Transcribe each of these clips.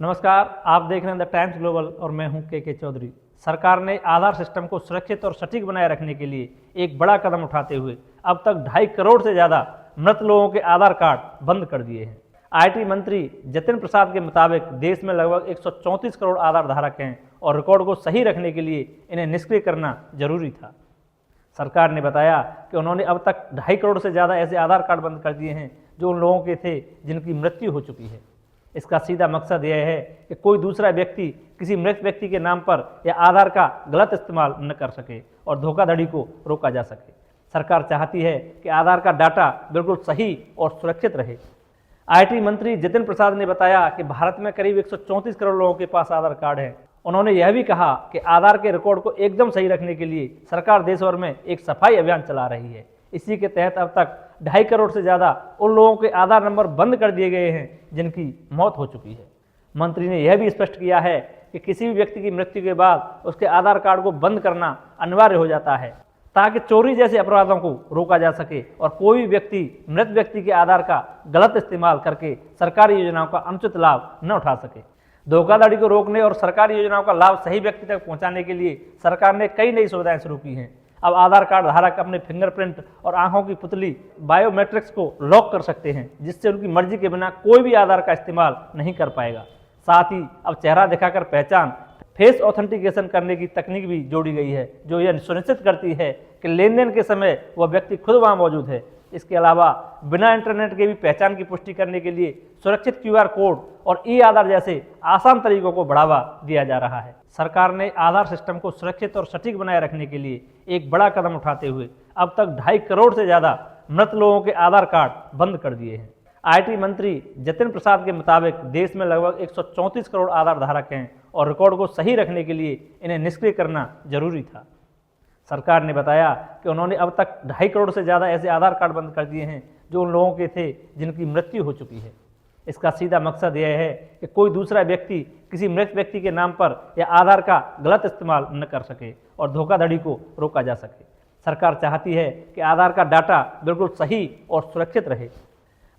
नमस्कार, आप देख रहे हैं द टाइम्स ग्लोबल और मैं हूं के चौधरी। सरकार ने आधार सिस्टम को सुरक्षित और सटीक बनाए रखने के लिए एक बड़ा कदम उठाते हुए अब तक 2.5 करोड़ से ज़्यादा मृत लोगों के आधार कार्ड बंद कर दिए हैं। आईटी मंत्री जितिन प्रसाद के मुताबिक देश में लगभग 134 करोड़ आधार धारक हैं और रिकॉर्ड को सही रखने के लिए इन्हें निष्क्रिय करना जरूरी था। सरकार ने बताया कि उन्होंने अब तक 2.5 करोड़ से ज़्यादा ऐसे आधार कार्ड बंद कर दिए हैं जो उन लोगों के थे जिनकी मृत्यु हो चुकी है। इसका सीधा मकसद यह है कि कोई दूसरा व्यक्ति किसी मृत व्यक्ति के नाम पर या आधार का गलत इस्तेमाल न कर सके और धोखाधड़ी को रोका जा सके। सरकार चाहती है कि आधार का डाटा बिल्कुल सही और सुरक्षित रहे। आईटी मंत्री जितिन प्रसाद ने बताया कि भारत में करीब 134 करोड़ लोगों के पास आधार कार्ड है। उन्होंने यह भी कहा कि आधार के रिकॉर्ड को एकदम सही रखने के लिए सरकार देश भर में एक सफाई अभियान चला रही है। इसी के तहत अब तक 2.5 करोड़ से ज़्यादा उन लोगों के आधार नंबर बंद कर दिए गए हैं जिनकी मौत हो चुकी है। मंत्री ने यह भी स्पष्ट किया है कि किसी भी व्यक्ति की मृत्यु के बाद उसके आधार कार्ड को बंद करना अनिवार्य हो जाता है ताकि चोरी जैसे अपराधों को रोका जा सके और कोई भी व्यक्ति मृत व्यक्ति के आधार का गलत इस्तेमाल करके सरकारी योजनाओं का अनुचित लाभ न उठा सके। धोखाधड़ी को रोकने और सरकारी योजनाओं का लाभ सही व्यक्ति तक पहुंचाने के लिए सरकार ने कई नई सुविधाएं शुरू की हैं। अब आधार कार्ड धारक अपने फिंगरप्रिंट और आंखों की पुतली बायोमेट्रिक्स को लॉक कर सकते हैं, जिससे उनकी मर्जी के बिना कोई भी आधार का इस्तेमाल नहीं कर पाएगा। साथ ही अब चेहरा दिखाकर पहचान फेस ऑथेंटिकेशन करने की तकनीक भी जोड़ी गई है, जो यह सुनिश्चित करती है कि लेन देन के समय वह व्यक्ति खुद वहां मौजूद है। इसके अलावा बिना इंटरनेट के भी पहचान की पुष्टि करने के लिए सुरक्षित QR कोड और ई-आधार जैसे आसान तरीकों को बढ़ावा दिया जा रहा है। सरकार ने आधार सिस्टम को सुरक्षित और सटीक बनाए रखने के लिए एक बड़ा कदम उठाते हुए अब तक 2.5 करोड़ से ज़्यादा मृत लोगों के आधार कार्ड बंद कर दिए हैं। आईटी मंत्री जितिन प्रसाद के मुताबिक देश में लगभग 134 करोड़ आधार धारक हैं और रिकॉर्ड को सही रखने के लिए इन्हें निष्क्रिय करना जरूरी था। सरकार ने बताया कि उन्होंने अब तक 2.5 करोड़ से ज़्यादा ऐसे आधार कार्ड बंद कर दिए हैं जो उन लोगों के थे जिनकी मृत्यु हो चुकी है। इसका सीधा मकसद यह है कि कोई दूसरा व्यक्ति किसी मृत व्यक्ति के नाम पर या आधार का गलत इस्तेमाल न कर सके और धोखाधड़ी को रोका जा सके। सरकार चाहती है कि आधार का डाटा बिल्कुल सही और सुरक्षित रहे।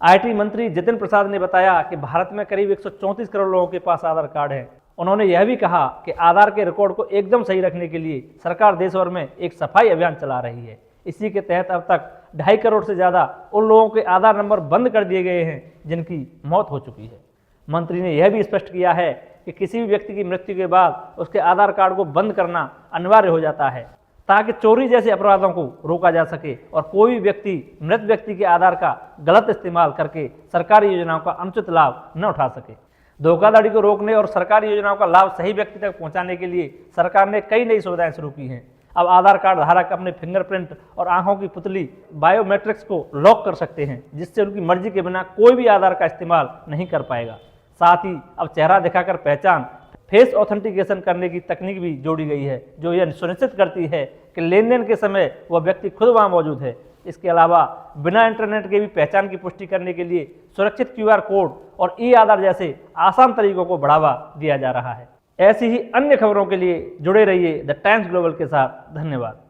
आईटी मंत्री जितिन प्रसाद ने बताया कि भारत में करीब 134 करोड़ लोगों के पास आधार कार्ड है। उन्होंने यह भी कहा कि आधार के रिकॉर्ड को एकदम सही रखने के लिए सरकार देश भर में एक सफाई अभियान चला रही है। इसी के तहत अब तक 2.5 करोड़ से ज़्यादा उन लोगों के आधार नंबर बंद कर दिए गए हैं जिनकी मौत हो चुकी है। मंत्री ने यह भी स्पष्ट किया है कि किसी भी व्यक्ति की मृत्यु के बाद उसके आधार कार्ड को बंद करना अनिवार्य हो जाता है ताकि चोरी जैसे अपराधों को रोका जा सके और कोई भी व्यक्ति मृत व्यक्ति के आधार का गलत इस्तेमाल करके सरकारी योजनाओं का अनुचित लाभ न उठा सके। धोखाधड़ी को रोकने और सरकारी योजनाओं का लाभ सही व्यक्ति तक पहुंचाने के लिए सरकार ने कई नई सुविधाएं शुरू की हैं। अब आधार कार्ड धारक अपने फिंगरप्रिंट और आंखों की पुतली बायोमेट्रिक्स को लॉक कर सकते हैं, जिससे उनकी मर्जी के बिना कोई भी आधार का इस्तेमाल नहीं कर पाएगा। साथ ही अब चेहरा दिखाकर पहचान फेस ऑथेंटिकेशन करने की तकनीक भी जोड़ी गई है, जो यह सुनिश्चित करती है कि लेन देन के समय वह व्यक्ति खुद वहां मौजूद है। इसके अलावा बिना इंटरनेट के भी पहचान की पुष्टि करने के लिए सुरक्षित QR कोड और ई-आधार जैसे आसान तरीकों को बढ़ावा दिया जा रहा है। ऐसी ही अन्य खबरों के लिए जुड़े रहिए द टाइम्स ग्लोबल के साथ। धन्यवाद।